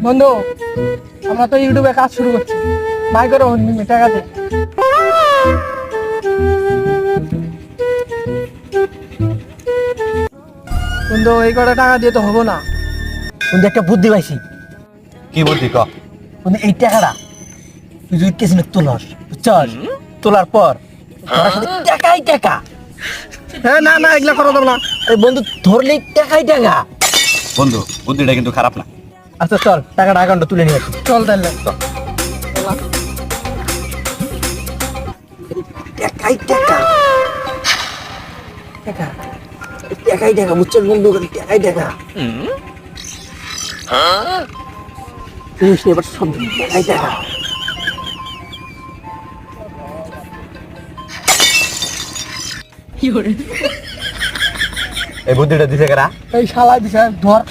বন্ধু আমরা তো ইউটিউবে কাজ শুরু করছি, ভাই করে টাকা দে। বন্ধু এই কটা টাকা দিয়ে তো হবো না। বন্ধু একটা বুদ্ধি পাইছি। কি বুদ্ধি ক? বন্ধু এই টাকাটা তুই যদি কেসিনে তোলস, বুঝছস? তোলার পর ধরার সাথে টাকাই টাকা। হ্যাঁ না না এগুলা করা যাবে না। আরে বন্ধু ধরলেই টাকাই টাকা। বন্ধু বুদ্ধিটা কিন্তু খারাপ না। আচ্ছা চল টাকাটা অ্যাকাউন্টে তুলে নিয়ে আসি। চল তাহলে। টাকাই টাকা, টাকা টাকাই টাকা, বুঝছস বন্ধু? টাকাই টাকা। এবার সব টাকাই টাকা। এই বুদ্ধিটা দিছে কারা? এই শালা দিছে ধর।